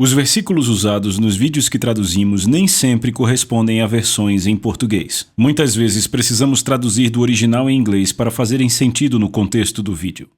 Os versículos usados nos vídeos que traduzimos nem sempre correspondem a versões em português. Muitas vezes precisamos traduzir do original em inglês para fazerem sentido no contexto do vídeo.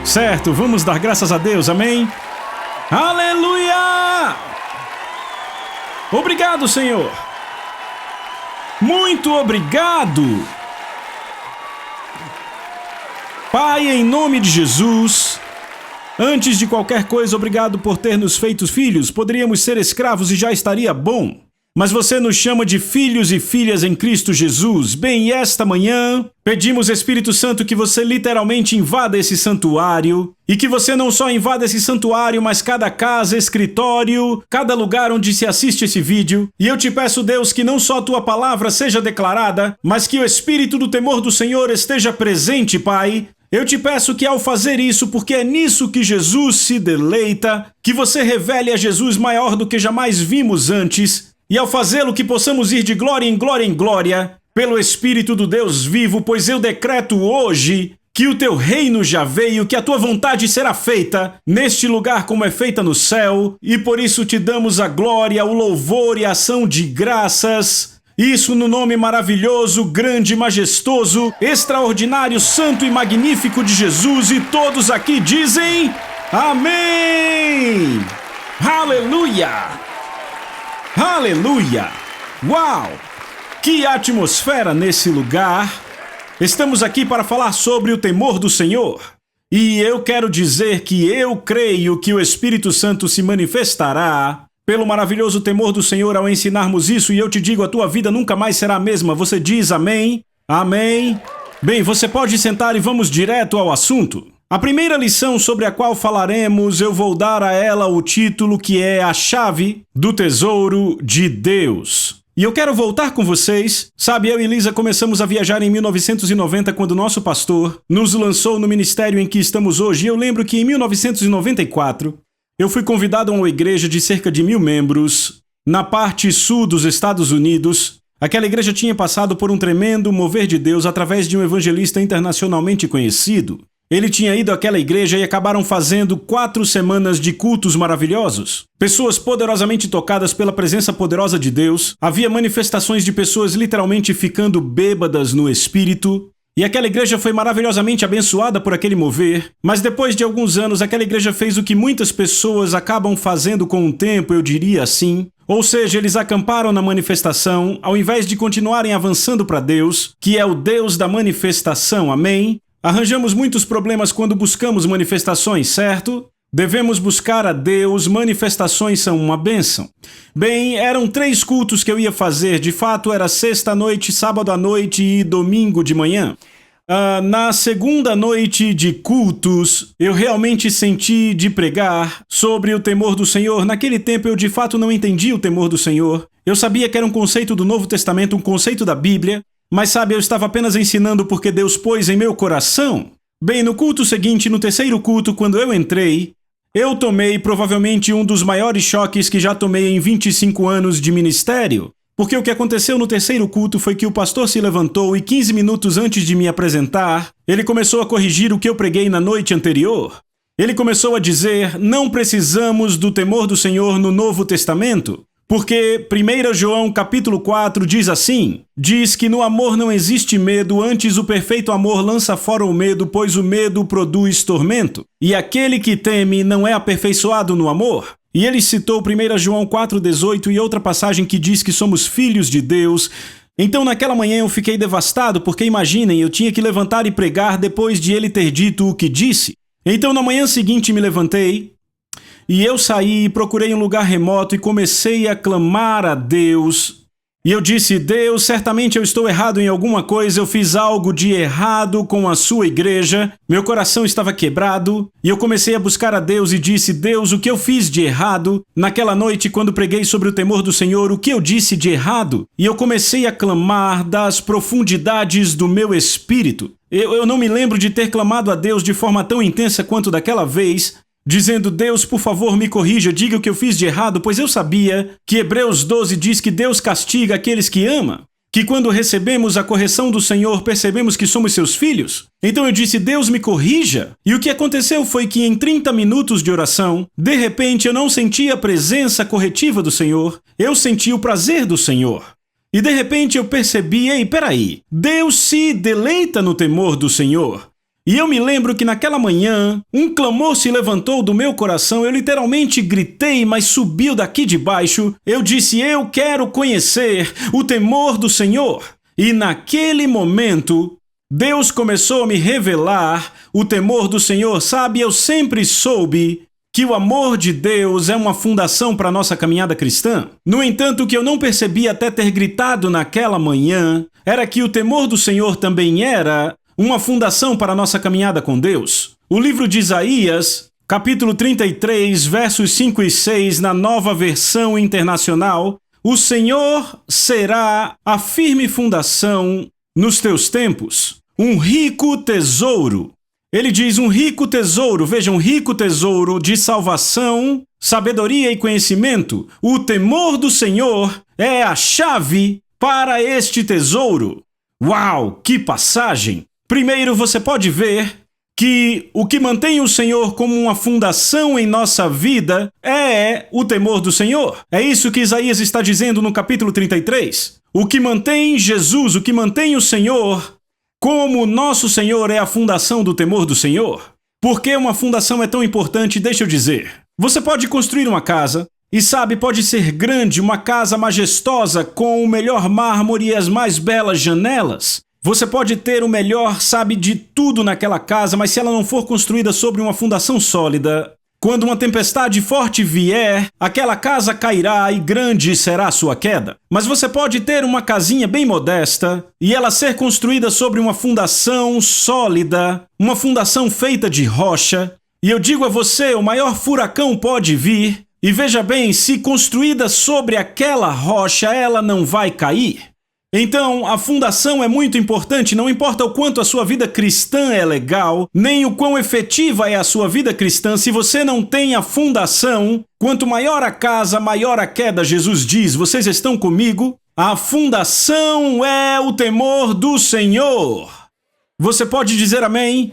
Certo, vamos dar graças a Deus, amém? Aleluia! Obrigado, Senhor! Muito obrigado! Pai, em nome de Jesus, antes de qualquer coisa, obrigado por ter nos feito filhos. Poderíamos ser escravos e já estaria bom. Mas você nos chama de filhos e filhas em Cristo Jesus. Bem, e esta manhã, pedimos, Espírito Santo, que você literalmente invada esse santuário e que você não só invada esse santuário, mas cada casa, escritório, cada lugar onde se assiste esse vídeo. E eu te peço, Deus, que não só a tua palavra seja declarada, mas que o Espírito do temor do Senhor esteja presente, Pai. Eu te peço que ao fazer isso, porque é nisso que Jesus se deleita, que você revele a Jesus maior do que jamais vimos antes. E ao fazê-lo, que possamos ir de glória em glória em glória, pelo Espírito do Deus vivo, pois eu decreto hoje que o teu reino já veio, que a tua vontade será feita neste lugar como é feita no céu, e por isso te damos a glória, o louvor e a ação de graças. Isso no nome maravilhoso, grande, majestoso, extraordinário, santo e magnífico de Jesus, e todos aqui dizem amém! Aleluia! Aleluia! Uau! Que atmosfera nesse lugar! Estamos aqui para falar sobre o temor do Senhor. E eu quero dizer que eu creio que o Espírito Santo se manifestará pelo maravilhoso temor do Senhor ao ensinarmos isso. E eu te digo, a tua vida nunca mais será a mesma. Você diz amém? Amém? Bem, você pode sentar e vamos direto ao assunto. A primeira lição sobre a qual falaremos, eu vou dar a ela o título que é A Chave do Tesouro de Deus. E eu quero voltar com vocês. Sabe, eu e Lisa começamos a viajar em 1990 quando nosso pastor nos lançou no ministério em que estamos hoje. E eu lembro que em 1994 eu fui convidado a uma igreja de cerca de 1000 membros na parte sul dos Estados Unidos. Aquela igreja tinha passado por um tremendo mover de Deus através de um evangelista internacionalmente conhecido. Ele tinha ido àquela igreja e acabaram fazendo 4 semanas de cultos maravilhosos. Pessoas poderosamente tocadas pela presença poderosa de Deus. Havia manifestações de pessoas literalmente ficando bêbadas no espírito. E aquela igreja foi maravilhosamente abençoada por aquele mover. Mas depois de alguns anos, aquela igreja fez o que muitas pessoas acabam fazendo com o tempo, eu diria assim. Ou seja, eles acamparam na manifestação, ao invés de continuarem avançando para Deus, que é o Deus da manifestação, amém? Arranjamos muitos problemas quando buscamos manifestações, certo? Devemos buscar a Deus, manifestações são uma bênção. Bem, eram 3 cultos que eu ia fazer, de fato era sexta à noite, sábado à noite e domingo de manhã. Na segunda noite de cultos, eu realmente senti de pregar sobre o temor do Senhor. Naquele tempo eu de fato não entendia o temor do Senhor. Eu sabia que era um conceito do Novo Testamento, um conceito da Bíblia. Mas sabe, eu estava apenas ensinando porque Deus pôs em meu coração. Bem, no culto seguinte, no terceiro culto, quando eu entrei, eu tomei provavelmente um dos maiores choques que já tomei em 25 anos de ministério. Porque o que aconteceu no terceiro culto foi que o pastor se levantou e 15 minutos antes de me apresentar, ele começou a corrigir o que eu preguei na noite anterior. Ele começou a dizer, não precisamos do temor do Senhor no Novo Testamento. Porque 1 João capítulo 4 diz assim, diz que no amor não existe medo, antes o perfeito amor lança fora o medo, pois o medo produz tormento. E aquele que teme não é aperfeiçoado no amor. E ele citou 1 João 4,18 e outra passagem que diz que somos filhos de Deus. Então naquela manhã eu fiquei devastado, porque imaginem, eu tinha que levantar e pregar depois de ele ter dito o que disse. Então na manhã seguinte me levantei, e eu saí e procurei um lugar remoto e comecei a clamar a Deus. E eu disse: Deus, certamente eu estou errado em alguma coisa, eu fiz algo de errado com a sua igreja, meu coração estava quebrado, e eu comecei a buscar a Deus e disse: Deus, o que eu fiz de errado? Naquela noite, quando preguei sobre o temor do Senhor, o que eu disse de errado? E eu comecei a clamar das profundidades do meu espírito. Eu não me lembro de ter clamado a Deus de forma tão intensa quanto daquela vez, dizendo: Deus, por favor, me corrija, diga o que eu fiz de errado, pois eu sabia que Hebreus 12 diz que Deus castiga aqueles que ama, que quando recebemos a correção do Senhor, percebemos que somos seus filhos. Então eu disse: Deus, me corrija. E o que aconteceu foi que em 30 minutos de oração, de repente eu não senti a presença corretiva do Senhor, eu senti o prazer do Senhor. E de repente eu percebi: ei, peraí, Deus se deleita no temor do Senhor. E eu me lembro que naquela manhã, um clamor se levantou do meu coração, eu literalmente gritei, mas subiu daqui de baixo. Eu disse: eu quero conhecer o temor do Senhor. E naquele momento, Deus começou a me revelar o temor do Senhor. Sabe, eu sempre soube que o amor de Deus é uma fundação para a nossa caminhada cristã. No entanto, o que eu não percebi até ter gritado naquela manhã era que o temor do Senhor também era uma fundação para a nossa caminhada com Deus. O livro de Isaías, capítulo 33, versos 5 e 6, na Nova Versão Internacional: o Senhor será a firme fundação nos teus tempos, um rico tesouro. Ele diz: um rico tesouro, veja, um rico tesouro de salvação, sabedoria e conhecimento. O temor do Senhor é a chave para este tesouro. Uau, que passagem! Primeiro, você pode ver que o que mantém o Senhor como uma fundação em nossa vida é o temor do Senhor. É isso que Isaías está dizendo no capítulo 33. O que mantém Jesus, o que mantém o Senhor como nosso Senhor é a fundação do temor do Senhor. Por que uma fundação é tão importante? Deixa eu dizer. Você pode construir uma casa, e sabe, pode ser grande, uma casa majestosa com o melhor mármore e as mais belas janelas. Você pode ter o melhor, sabe, de tudo naquela casa, mas se ela não for construída sobre uma fundação sólida, quando uma tempestade forte vier, aquela casa cairá e grande será a sua queda. Mas você pode ter uma casinha bem modesta e ela ser construída sobre uma fundação sólida, uma fundação feita de rocha. E eu digo a você, o maior furacão pode vir, e veja bem, se construída sobre aquela rocha, ela não vai cair. Então, a fundação é muito importante, não importa o quanto a sua vida cristã é legal, nem o quão efetiva é a sua vida cristã, se você não tem a fundação, quanto maior a casa, maior a queda, Jesus diz. Vocês estão comigo? A fundação é o temor do Senhor. Você pode dizer amém?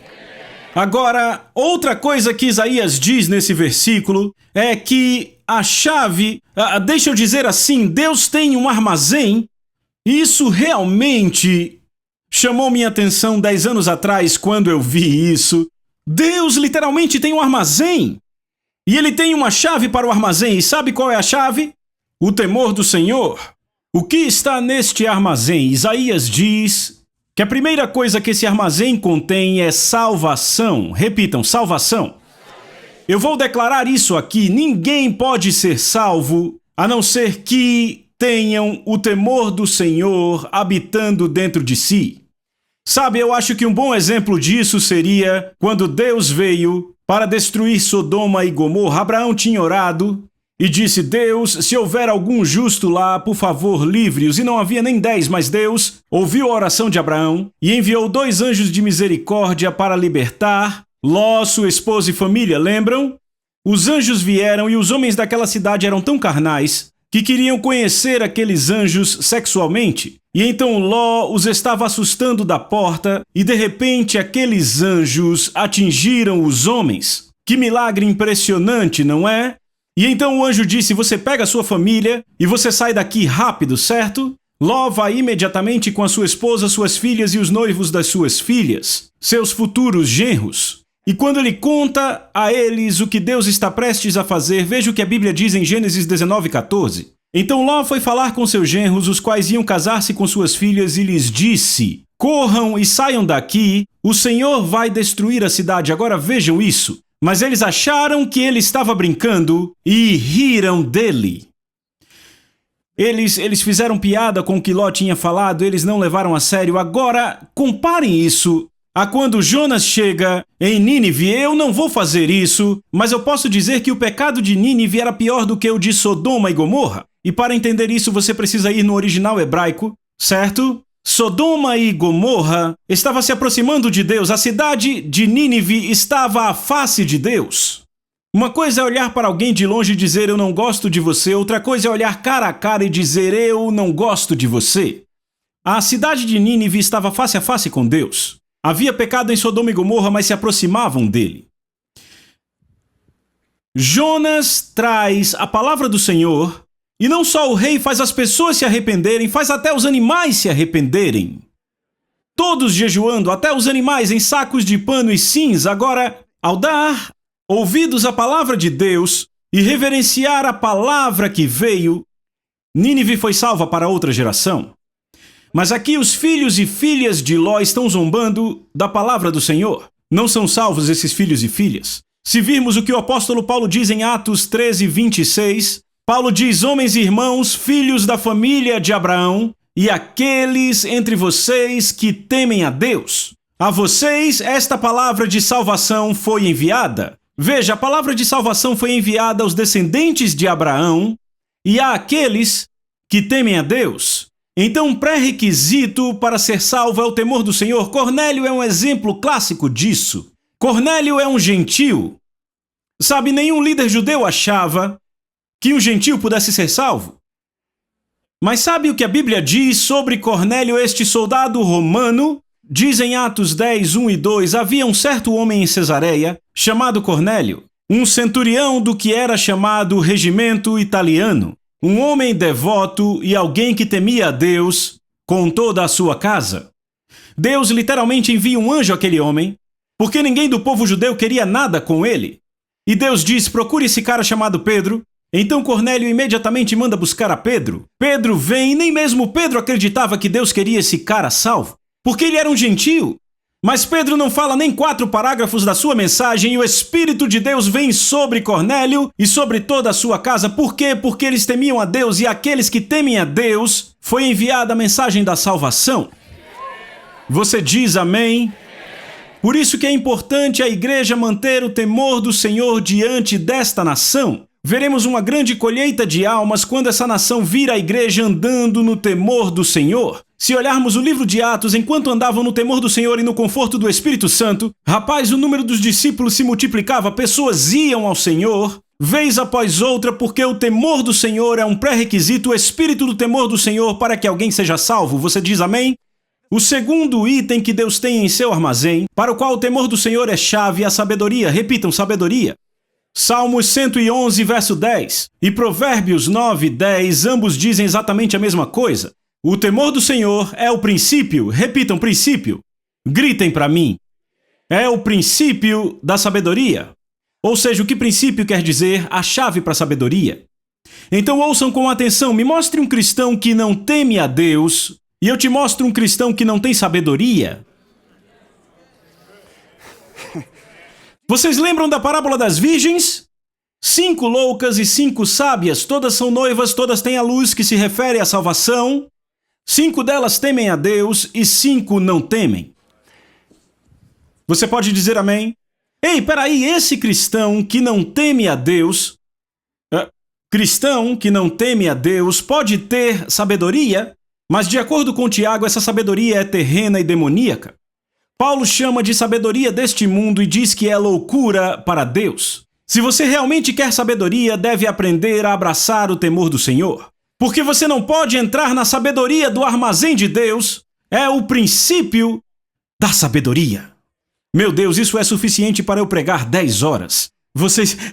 Agora, outra coisa que Isaías diz nesse versículo é que a chave, deixa eu dizer assim, Deus tem um armazém. Isso realmente chamou minha atenção 10 anos atrás quando eu vi isso. Deus literalmente tem um armazém. E ele tem uma chave para o armazém. E sabe qual é a chave? O temor do Senhor. O que está neste armazém? Isaías diz que a primeira coisa que esse armazém contém é salvação. Repitam, salvação. Eu vou declarar isso aqui. Ninguém pode ser salvo a não ser que tenham o temor do Senhor habitando dentro de si. Sabe, eu acho que um bom exemplo disso seria quando Deus veio para destruir Sodoma e Gomorra. Abraão tinha orado e disse: Deus, se houver algum justo lá, por favor, livre-os. E não havia nem 10, mas Deus ouviu a oração de Abraão e enviou 2 anjos de misericórdia para libertar Ló, sua esposa e família. Lembram? Os anjos vieram e os homens daquela cidade eram tão carnais que queriam conhecer aqueles anjos sexualmente. E então Ló os estava assustando da porta e de repente aqueles anjos atingiram os homens. Que milagre impressionante, não é? E então o anjo disse: você pega a sua família e você sai daqui rápido, certo? Ló vai imediatamente com a sua esposa, suas filhas e os noivos das suas filhas, seus futuros genros. E quando ele conta a eles o que Deus está prestes a fazer, veja o que a Bíblia diz em Gênesis 19:14. Então Ló foi falar com seus genros, os quais iam casar-se com suas filhas, e lhes disse: corram e saiam daqui, o Senhor vai destruir a cidade. Agora vejam isso. Mas eles acharam que ele estava brincando e riram dele. Eles fizeram piada com o que Ló tinha falado, eles não levaram a sério. Agora, comparem isso a quando Jonas chega em Nínive. Eu não vou fazer isso, mas eu posso dizer que o pecado de Nínive era pior do que o de Sodoma e Gomorra. E para entender isso, você precisa ir no original hebraico, certo? Sodoma e Gomorra estava se aproximando de Deus. A cidade de Nínive estava à face de Deus. Uma coisa é olhar para alguém de longe e dizer eu não gosto de você, outra coisa é olhar cara a cara e dizer eu não gosto de você. A cidade de Nínive estava face a face com Deus. Havia pecado em Sodoma e Gomorra, mas se aproximavam dele. Jonas traz a palavra do Senhor, e não só o rei faz as pessoas se arrependerem, faz até os animais se arrependerem. Todos jejuando, até os animais em sacos de pano e cinza. Agora, ao dar ouvidos à palavra de Deus e reverenciar a palavra que veio, Nínive foi salva para outra geração. Mas aqui os filhos e filhas de Ló estão zombando da palavra do Senhor. Não são salvos esses filhos e filhas. Se virmos o que o apóstolo Paulo diz em Atos 13, 26, Paulo diz: homens e irmãos, filhos da família de Abraão, e aqueles entre vocês que temem a Deus. A vocês esta palavra de salvação foi enviada. Veja, a palavra de salvação foi enviada aos descendentes de Abraão e àqueles que temem a Deus. Então, um pré-requisito para ser salvo é o temor do Senhor. Cornélio é um exemplo clássico disso. Cornélio é um gentil. Sabe, nenhum líder judeu achava que um gentil pudesse ser salvo. Mas sabe o que a Bíblia diz sobre Cornélio, este soldado romano? Diz em Atos 10, 1 e 2, havia um certo homem em Cesareia, chamado Cornélio, um centurião do que era chamado regimento italiano, um homem devoto e alguém que temia a Deus com toda a sua casa. Deus literalmente envia um anjo àquele homem, porque ninguém do povo judeu queria nada com ele. E Deus diz: procure esse cara chamado Pedro. Então Cornélio imediatamente manda buscar a Pedro. Pedro vem e nem mesmo Pedro acreditava que Deus queria esse cara salvo, porque ele era um gentio. Mas Pedro não fala nem 4 parágrafos da sua mensagem e o Espírito de Deus vem sobre Cornélio e sobre toda a sua casa. Por quê? Porque eles temiam a Deus, e àqueles que temem a Deus foi enviada a mensagem da salvação. Você diz amém? Por isso que é importante a igreja manter o temor do Senhor diante desta nação. Veremos uma grande colheita de almas quando essa nação vir à igreja andando no temor do Senhor. Se olharmos o livro de Atos, enquanto andavam no temor do Senhor e no conforto do Espírito Santo, rapaz, o número dos discípulos se multiplicava, pessoas iam ao Senhor, vez após outra, porque o temor do Senhor é um pré-requisito, o espírito do temor do Senhor para que alguém seja salvo. Você diz amém? O segundo item que Deus tem em seu armazém, para o qual o temor do Senhor é chave, é a sabedoria. Repitam, sabedoria. Salmos 111, verso 10 e Provérbios 9, 10, ambos dizem exatamente a mesma coisa. O temor do Senhor é o princípio, repitam, princípio, gritem para mim, é o princípio da sabedoria. Ou seja, o que princípio quer dizer? A chave para a sabedoria. Então ouçam com atenção, me mostre um cristão que não teme a Deus e eu te mostro um cristão que não tem sabedoria. Vocês lembram da parábola das virgens? 5 loucas e 5 sábias, todas são noivas, todas têm a luz que se refere à salvação. 5 delas temem a Deus e 5 não temem. Você pode dizer amém? Ei, peraí, esse cristão que não teme a Deus, pode ter sabedoria, mas de acordo com Tiago, essa sabedoria é terrena e demoníaca. Paulo chama de sabedoria deste mundo e diz que é loucura para Deus. Se você realmente quer sabedoria, deve aprender a abraçar o temor do Senhor. Porque você não pode entrar na sabedoria do armazém de Deus. É o princípio da sabedoria. Meu Deus, isso é suficiente para eu pregar 10 horas.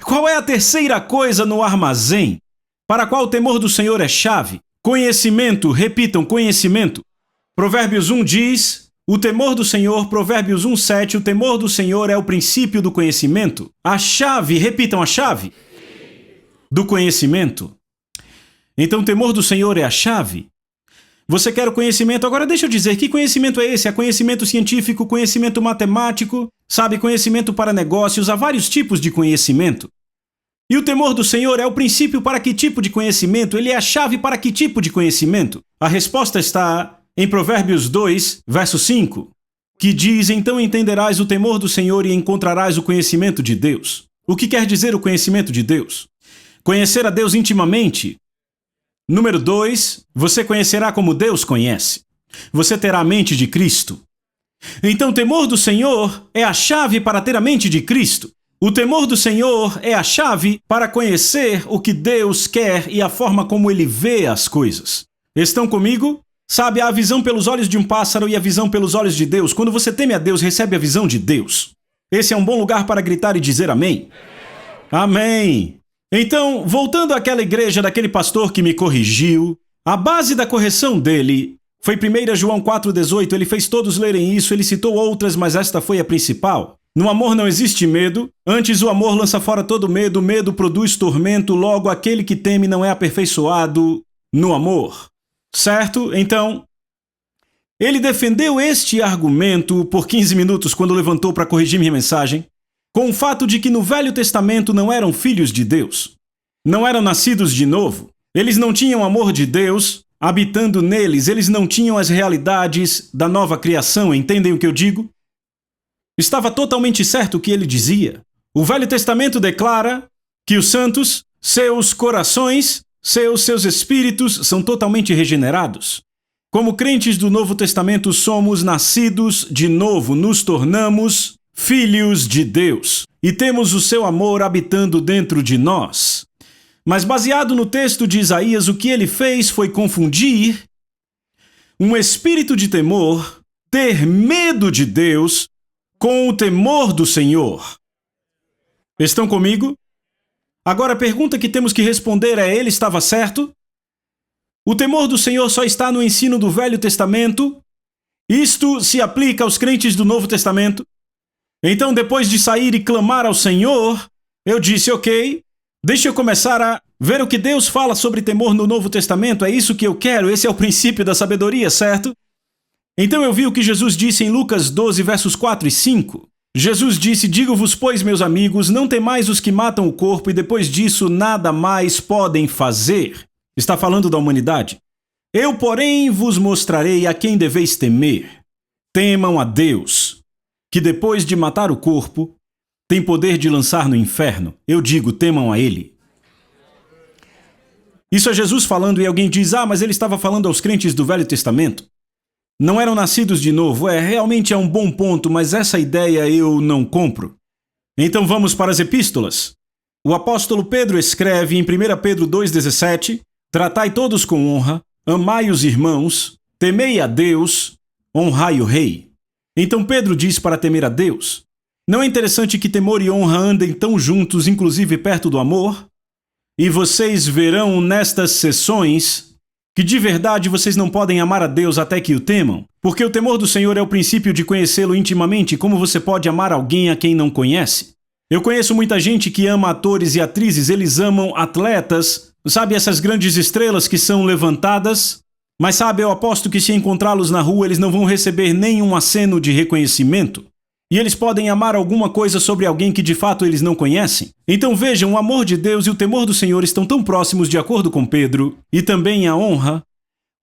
Qual é a terceira coisa no armazém para a qual o temor do Senhor é chave? Conhecimento, repitam, conhecimento. Provérbios 1 diz... O temor do Senhor, Provérbios 1:7, o temor do Senhor é o princípio do conhecimento. A chave, repitam a chave, do conhecimento. Então o temor do Senhor é a chave. Você quer o conhecimento? Agora deixa eu dizer, que conhecimento é esse? É conhecimento científico, conhecimento matemático, sabe, conhecimento para negócios, há vários tipos de conhecimento. E o temor do Senhor é o princípio para que tipo de conhecimento? Ele é a chave para que tipo de conhecimento? A resposta está em Provérbios 2, verso 5, que diz: então entenderás o temor do Senhor e encontrarás o conhecimento de Deus. O que quer dizer o conhecimento de Deus? Conhecer a Deus intimamente. Número 2, você conhecerá como Deus conhece. Você terá a mente de Cristo. Então o temor do Senhor é a chave para ter a mente de Cristo. O temor do Senhor é a chave para conhecer o que Deus quer e a forma como Ele vê as coisas. Estão comigo? Sabe, há a visão pelos olhos de um pássaro e a visão pelos olhos de Deus. Quando você teme a Deus, recebe a visão de Deus. Esse é um bom lugar para gritar e dizer amém. Amém. Então, voltando àquela igreja daquele pastor que me corrigiu, a base da correção dele foi 1 João 4,18. Ele fez todos lerem isso, ele citou outras, mas esta foi a principal. No amor não existe medo, antes o amor lança fora todo medo, medo produz tormento, logo aquele que teme não é aperfeiçoado no amor. Certo? Então, ele defendeu este argumento por 15 minutos quando levantou para corrigir minha mensagem, com o fato de que no Velho Testamento não eram filhos de Deus, não eram nascidos de novo, eles não tinham amor de Deus habitando neles, eles não tinham as realidades da nova criação, entendem o que eu digo? Estava totalmente certo o que ele dizia. O Velho Testamento declara que os santos, seus corações, seus espíritos são totalmente regenerados. Como crentes do Novo Testamento, somos nascidos de novo, nos tornamos filhos de Deus e temos o seu amor habitando dentro de nós. Mas baseado no texto de Isaías, o que ele fez foi confundir um espírito de temor, ter medo de Deus, com o temor do Senhor. Estão comigo? Agora a pergunta que temos que responder é: ele estava certo? O temor do Senhor só está no ensino do Velho Testamento? Isto se aplica aos crentes do Novo Testamento? Então, depois de sair e clamar ao Senhor, eu disse: ok, deixa eu começar a ver o que Deus fala sobre temor no Novo Testamento. É isso que eu quero, esse é o princípio da sabedoria, certo? Então eu vi o que Jesus disse em Lucas 12, versos 4 e 5. Jesus disse: digo-vos, pois, meus amigos, não temais os que matam o corpo e depois disso nada mais podem fazer. Está falando da humanidade. Eu, porém, vos mostrarei a quem deveis temer. Temam a Deus, que depois de matar o corpo, tem poder de lançar no inferno. Eu digo, temam a Ele. Isso é Jesus falando e alguém diz: mas ele estava falando aos crentes do Velho Testamento. Não eram nascidos de novo. Realmente é um bom ponto, mas essa ideia eu não compro. Então vamos para as epístolas. O apóstolo Pedro escreve em 1 Pedro 2,17: tratai todos com honra, amai os irmãos, temei a Deus, honrai o rei. Então Pedro diz para temer a Deus. Não é interessante que temor e honra andem tão juntos, inclusive perto do amor? E vocês verão nestas sessões que de verdade vocês não podem amar a Deus até que o temam, porque o temor do Senhor é o princípio de conhecê-lo intimamente. Como você pode amar alguém a quem não conhece? Eu conheço muita gente que ama atores e atrizes, eles amam atletas, sabe, essas grandes estrelas que são levantadas, mas sabe, eu aposto que se encontrá-los na rua eles não vão receber nenhum aceno de reconhecimento. E eles podem amar alguma coisa sobre alguém que de fato eles não conhecem. Então vejam, o amor de Deus e o temor do Senhor estão tão próximos de acordo com Pedro, e também a honra.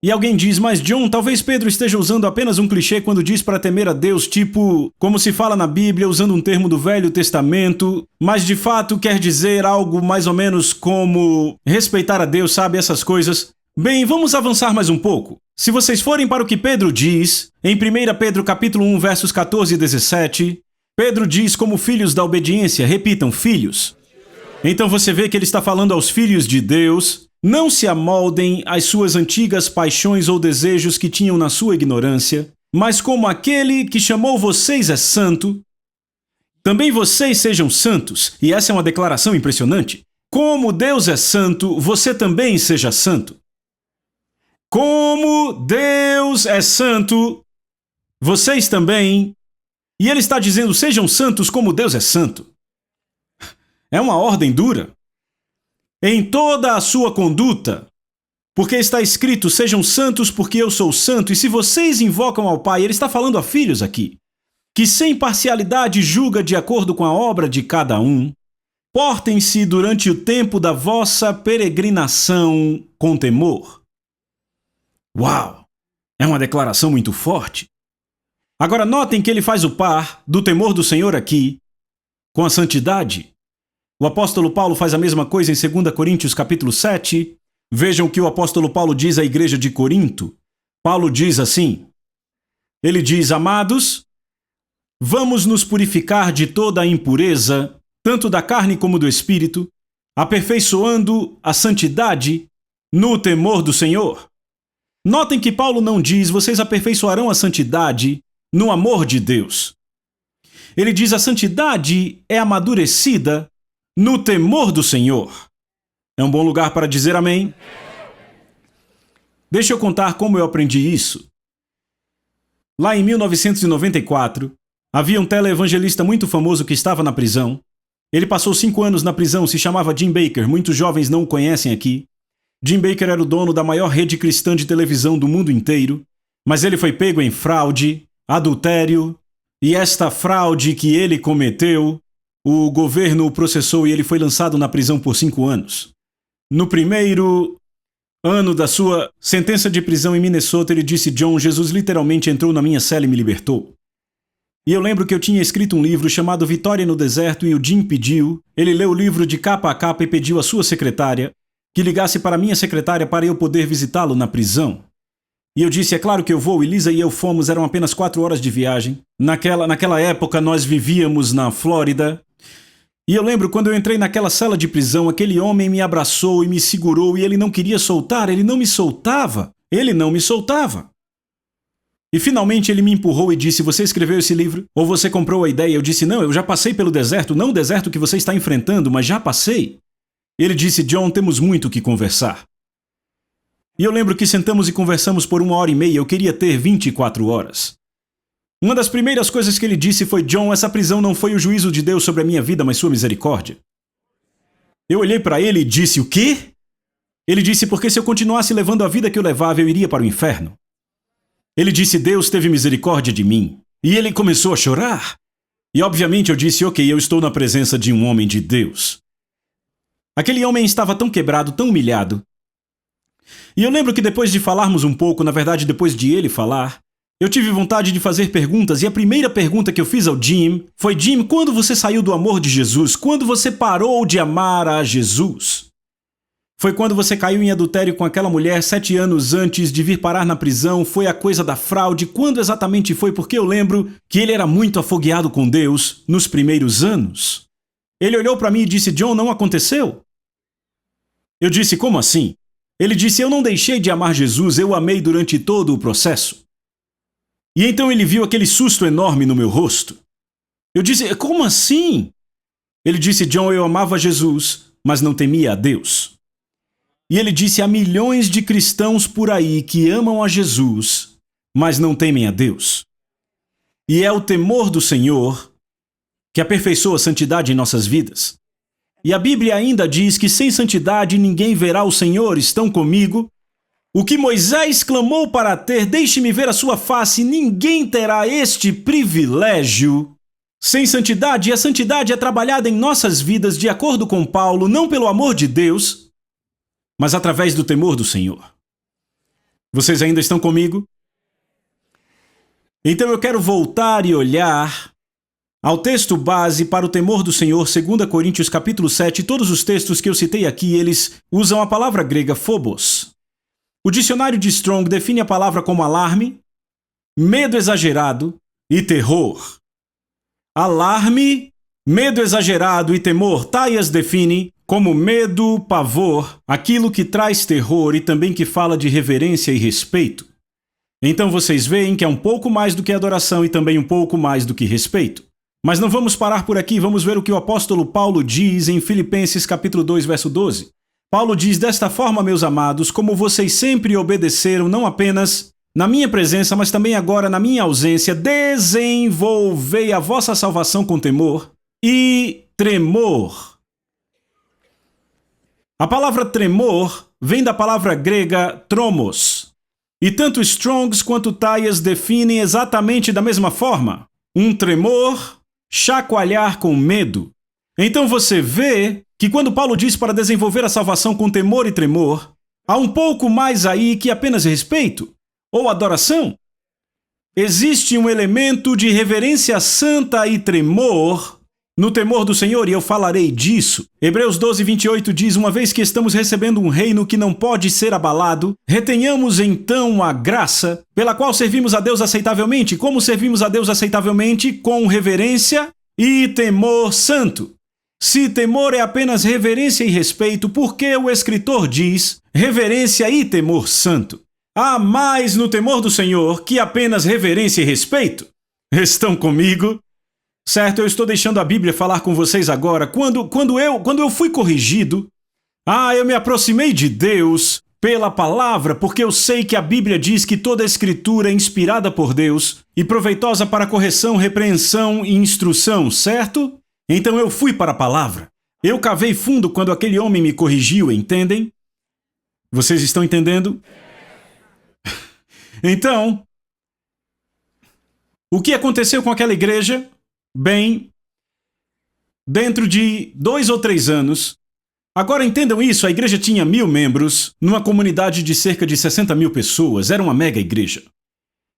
E alguém diz: mas John, talvez Pedro esteja usando apenas um clichê quando diz para temer a Deus, tipo, como se fala na Bíblia, usando um termo do Velho Testamento, mas de fato quer dizer algo mais ou menos como respeitar a Deus, sabe, essas coisas. Bem, vamos avançar mais um pouco. Se vocês forem para o que Pedro diz, em 1 Pedro capítulo 1, versos 14 e 17, Pedro diz como filhos da obediência, repitam, filhos. Então você vê que ele está falando aos filhos de Deus: não se amoldem às suas antigas paixões ou desejos que tinham na sua ignorância, mas como aquele que chamou vocês é santo, também vocês sejam santos. E essa é uma declaração impressionante. Como Deus é santo, você também seja santo. Como Deus é santo, vocês também. E ele está dizendo: sejam santos como Deus é santo. É uma ordem dura. Em toda a sua conduta, porque está escrito: sejam santos porque eu sou santo. E se vocês invocam ao Pai, ele está falando a filhos aqui, que sem parcialidade julga de acordo com a obra de cada um, Portem-se durante o tempo da vossa peregrinação com temor. Uau! É uma declaração muito forte. Agora notem que ele faz o par do temor do Senhor aqui com a santidade. O apóstolo Paulo faz a mesma coisa em 2 Coríntios capítulo 7. Vejam o que o apóstolo Paulo diz à igreja de Corinto. Paulo diz assim, ele diz, amados, vamos nos purificar de toda a impureza, tanto da carne como do espírito, aperfeiçoando a santidade no temor do Senhor. Notem que Paulo não diz, vocês aperfeiçoarão a santidade no amor de Deus. Ele diz, a santidade é amadurecida no temor do Senhor. É um bom lugar para dizer amém? Deixa eu contar como eu aprendi isso. Lá em 1994, havia um teleevangelista muito famoso que estava na prisão. Ele passou 5 anos na prisão, se chamava Jim Bakker. Muitos jovens não o conhecem aqui. Jim Bakker era o dono da maior rede cristã de televisão do mundo inteiro, mas ele foi pego em fraude, adultério, e esta fraude que ele cometeu, o governo o processou e ele foi lançado na prisão por 5 anos. No primeiro ano da sua sentença de prisão em Minnesota, ele disse, John, Jesus literalmente entrou na minha cela e me libertou. E eu lembro que eu tinha escrito um livro chamado Vitória no Deserto e o Jim pediu, ele leu o livro de capa a capa e pediu à sua secretária que ligasse para a minha secretária para eu poder visitá-lo na prisão. E eu disse, é claro que eu vou, e Lisa e eu fomos, eram apenas 4 horas de viagem. Naquela época nós vivíamos na Flórida. E eu lembro quando eu entrei naquela cela de prisão, aquele homem me abraçou e me segurou e ele não queria soltar, ele não me soltava. E finalmente ele me empurrou e disse, você escreveu esse livro? Ou você comprou a ideia? Eu disse, não, eu já passei pelo deserto, não o deserto que você está enfrentando, mas já passei. Ele disse, John, temos muito o que conversar. E eu lembro que sentamos e conversamos por 1h30, eu queria ter 24 horas. Uma das primeiras coisas que ele disse foi, John, essa prisão não foi o juízo de Deus sobre a minha vida, mas sua misericórdia. Eu olhei para ele e disse, o quê? Ele disse, porque se eu continuasse levando a vida que eu levava, eu iria para o inferno. Ele disse, Deus teve misericórdia de mim. E ele começou a chorar. E obviamente eu disse, ok, eu estou na presença de um homem de Deus. Aquele homem estava tão quebrado, tão humilhado. E eu lembro que depois de falarmos um pouco, na verdade depois de ele falar, eu tive vontade de fazer perguntas e a primeira pergunta que eu fiz ao Jim foi, Jim, quando você saiu do amor de Jesus? Quando você parou de amar a Jesus? Foi quando você caiu em adultério com aquela mulher 7 anos antes de vir parar na prisão? Foi a coisa da fraude? Quando exatamente foi? Porque eu lembro que ele era muito afogueado com Deus nos primeiros anos. Ele olhou para mim e disse, John, não aconteceu? Eu disse, como assim? Ele disse, eu não deixei de amar Jesus, eu amei durante todo o processo. E então ele viu aquele susto enorme no meu rosto. Eu disse, como assim? Ele disse, John, eu amava Jesus, mas não temia a Deus. E ele disse, há milhões de cristãos por aí que amam a Jesus, mas não temem a Deus. E é o temor do Senhor que aperfeiçoa a santidade em nossas vidas. E a Bíblia ainda diz que sem santidade ninguém verá o Senhor. Estão comigo? O que Moisés clamou para ter, deixe-me ver a sua face, ninguém terá este privilégio. Sem santidade, e a santidade é trabalhada em nossas vidas de acordo com Paulo, não pelo amor de Deus, mas através do temor do Senhor. Vocês ainda estão comigo? Então eu quero voltar e olhar ao texto base para o temor do Senhor, 2 Coríntios capítulo 7, todos os textos que eu citei aqui, eles usam a palavra grega phobos. O dicionário de Strong define a palavra como alarme, medo exagerado e terror. Alarme, medo exagerado e temor, Tyas define como medo, pavor, aquilo que traz terror e também que fala de reverência e respeito. Então vocês veem que é um pouco mais do que adoração e também um pouco mais do que respeito. Mas não vamos parar por aqui, vamos ver o que o apóstolo Paulo diz em Filipenses capítulo 2, verso 12. Paulo diz, desta forma, meus amados, como vocês sempre obedeceram, não apenas na minha presença, mas também agora na minha ausência, desenvolvei a vossa salvação com temor e tremor. A palavra tremor vem da palavra grega tromos. E tanto Strongs quanto Tyas definem exatamente da mesma forma. Um tremor, chacoalhar com medo. Então você vê que quando Paulo diz para desenvolver a salvação com temor e tremor, há um pouco mais aí que apenas respeito ou adoração. Existe um elemento de reverência santa e tremor no temor do Senhor, e eu falarei disso. Hebreus 12, 28 diz: uma vez que estamos recebendo um reino que não pode ser abalado, retenhamos então a graça pela qual servimos a Deus aceitavelmente. Como servimos a Deus aceitavelmente? Com reverência e temor santo. Se temor é apenas reverência e respeito, por que o escritor diz reverência e temor santo? Há mais no temor do Senhor que apenas reverência e respeito. Estão comigo? Certo, eu estou deixando a Bíblia falar com vocês agora. Quando eu fui corrigido, eu me aproximei de Deus pela palavra, porque eu sei que a Bíblia diz que toda a Escritura é inspirada por Deus e proveitosa para correção, repreensão e instrução, certo? Então eu fui para a palavra. Eu cavei fundo quando aquele homem me corrigiu, entendem? Vocês estão entendendo? Então, o que aconteceu com aquela igreja? Bem, dentro de 2 ou 3 anos, agora entendam isso, a igreja tinha 1.000 membros, numa comunidade de cerca de 60.000 pessoas, era uma mega igreja.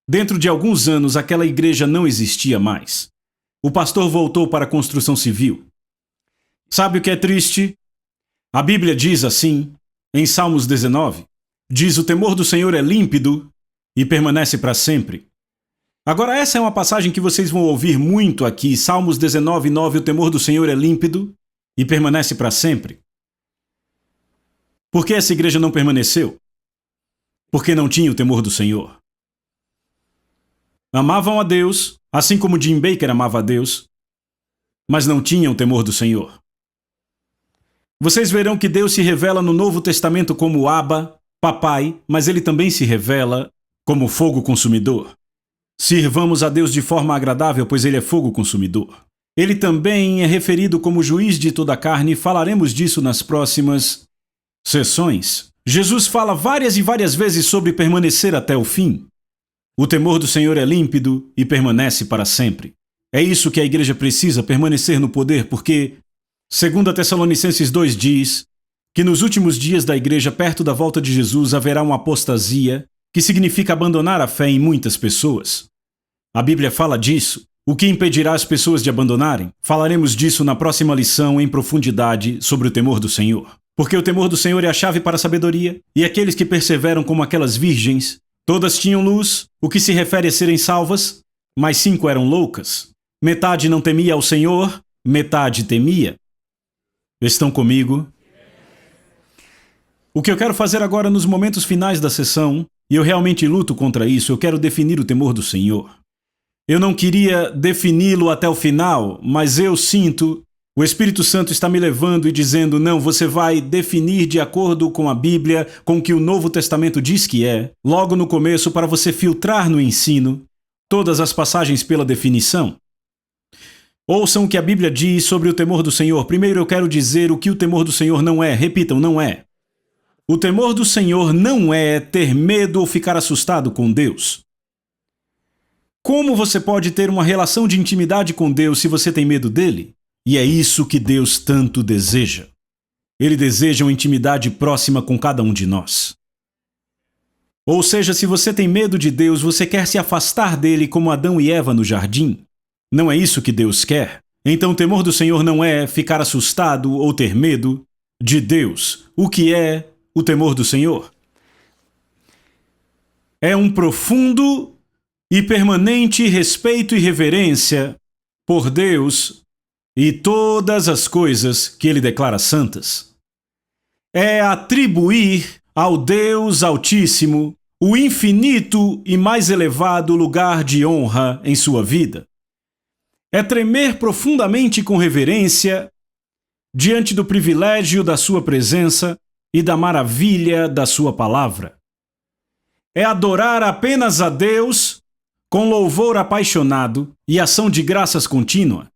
Dentro de alguns anos, aquela igreja não existia mais. O pastor voltou para a construção civil. Sabe o que é triste? A Bíblia diz assim, em Salmos 19, diz: o temor do Senhor é límpido e permanece para sempre. Agora, essa é uma passagem que vocês vão ouvir muito aqui. Salmos 19, 9, o temor do Senhor é límpido e permanece para sempre. Por que essa igreja não permaneceu? Porque não tinha o temor do Senhor. Amavam a Deus, assim como Jim Bakker amava a Deus, mas não tinham o temor do Senhor. Vocês verão que Deus se revela no Novo Testamento como Abba, Papai, mas ele também se revela como fogo consumidor. Sirvamos a Deus de forma agradável, pois ele é fogo consumidor. Ele também é referido como juiz de toda a carne, e falaremos disso nas próximas sessões. Jesus fala várias e várias vezes sobre permanecer até o fim. O temor do Senhor é límpido e permanece para sempre. É isso que a igreja precisa, permanecer no poder, porque 2 Tessalonicenses 2 diz que nos últimos dias da igreja, perto da volta de Jesus, haverá uma apostasia, que significa abandonar a fé em muitas pessoas. A Bíblia fala disso. O que impedirá as pessoas de abandonarem? Falaremos disso na próxima lição em profundidade sobre o temor do Senhor. Porque o temor do Senhor é a chave para a sabedoria, e aqueles que perseveram como aquelas virgens, todas tinham luz, o que se refere a serem salvas, mas 5 eram loucas. Metade não temia ao Senhor, metade temia. Estão comigo? O que eu quero fazer agora nos momentos finais da sessão, e eu realmente luto contra isso, eu quero definir o temor do Senhor. Eu não queria defini-lo até o final, mas eu sinto, o Espírito Santo está me levando e dizendo: não, você vai definir de acordo com a Bíblia, com o que o Novo Testamento diz que é, logo no começo, para você filtrar no ensino todas as passagens pela definição. Ouçam o que a Bíblia diz sobre o temor do Senhor. Primeiro eu quero dizer o que o temor do Senhor não é. Repitam, não é. O temor do Senhor não é ter medo ou ficar assustado com Deus. Como você pode ter uma relação de intimidade com Deus se você tem medo dele? E é isso que Deus tanto deseja. Ele deseja uma intimidade próxima com cada um de nós. Ou seja, se você tem medo de Deus, você quer se afastar dele como Adão e Eva no jardim. Não é isso que Deus quer. Então o temor do Senhor não é ficar assustado ou ter medo de Deus. O que é o temor do Senhor? É um profundo e permanente respeito e reverência por Deus e todas as coisas que ele declara santas. É atribuir ao Deus Altíssimo o infinito e mais elevado lugar de honra em sua vida. É tremer profundamente com reverência diante do privilégio da sua presença e da maravilha da sua palavra. É adorar apenas a Deus com louvor apaixonado e ação de graças contínua.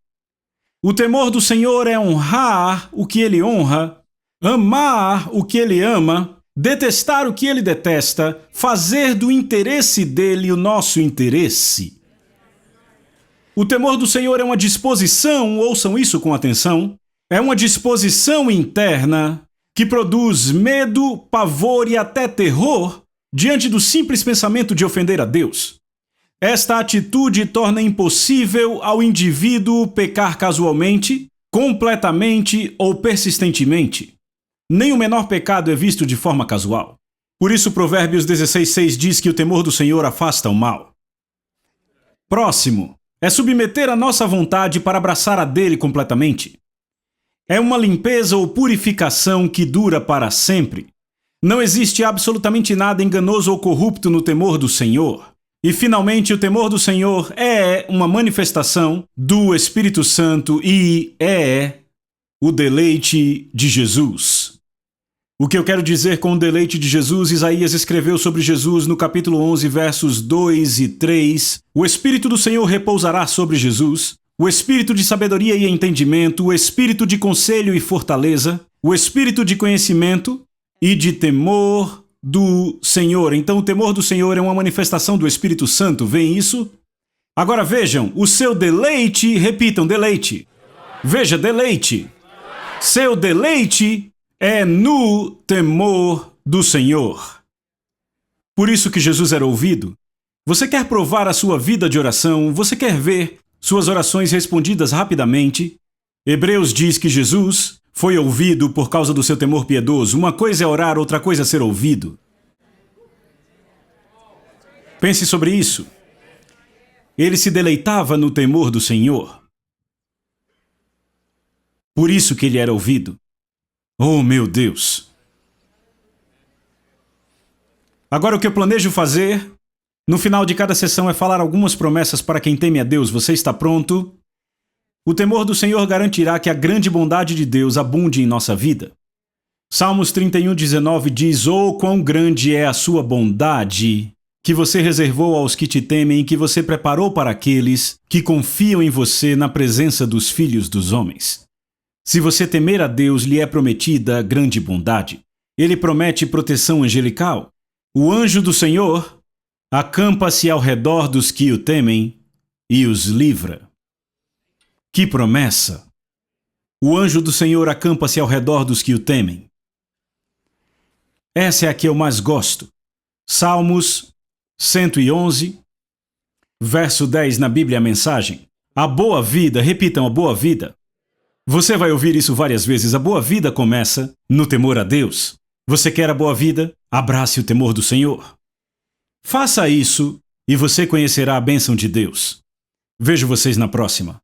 O temor do Senhor é honrar o que ele honra, amar o que ele ama, detestar o que ele detesta, fazer do interesse dele o nosso interesse. O temor do Senhor é uma disposição, ouçam isso com atenção, É uma disposição interna que produz medo, pavor e até terror diante do simples pensamento de ofender a Deus. Esta atitude torna impossível ao indivíduo pecar casualmente, completamente ou persistentemente. Nem o menor pecado é visto de forma casual. Por isso, Provérbios 16:6 diz que o temor do Senhor afasta o mal. Próximo é submeter a nossa vontade para abraçar a dele completamente. É uma limpeza ou purificação que dura para sempre. Não existe absolutamente nada enganoso ou corrupto no temor do Senhor. E, finalmente, o temor do Senhor é uma manifestação do Espírito Santo e é o deleite de Jesus. O que eu quero dizer com o deleite de Jesus, Isaías escreveu sobre Jesus no capítulo 11, versos 2 e 3. O Espírito do Senhor repousará sobre Jesus, o Espírito de sabedoria e entendimento, o Espírito de conselho e fortaleza, o Espírito de conhecimento e de temor do Senhor. Então, o temor do Senhor é uma manifestação do Espírito Santo, veem isso? Agora vejam, o seu deleite, repitam, deleite. Veja, deleite. Seu deleite é no temor do Senhor. Por isso que Jesus era ouvido. Você quer provar a sua vida de oração? Você quer ver suas orações respondidas rapidamente? Hebreus diz que Jesus foi ouvido por causa do seu temor piedoso. Uma coisa é orar, outra coisa é ser ouvido. Pense sobre isso. Ele se deleitava no temor do Senhor. Por isso que ele era ouvido. Oh, meu Deus! Agora o que eu planejo fazer, no final de cada sessão, é falar algumas promessas para quem teme a Deus. Você está pronto? O temor do Senhor garantirá que a grande bondade de Deus abunde em nossa vida. Salmos 31:19 diz: Oh, quão grande é a sua bondade, que você reservou aos que te temem e que você preparou para aqueles que confiam em você na presença dos filhos dos homens. Se você temer a Deus, lhe é prometida grande bondade. Ele promete proteção angelical. O anjo do Senhor acampa-se ao redor dos que o temem e os livra. Que promessa! O anjo do Senhor acampa-se ao redor dos que o temem. Essa é a que eu mais gosto. Salmos 111, verso 10 na Bíblia, a mensagem. A boa vida, repitam, a boa vida. Você vai ouvir isso várias vezes. A boa vida começa no temor a Deus. Você quer a boa vida? Abrace o temor do Senhor. Faça isso e você conhecerá a bênção de Deus. Vejo vocês na próxima.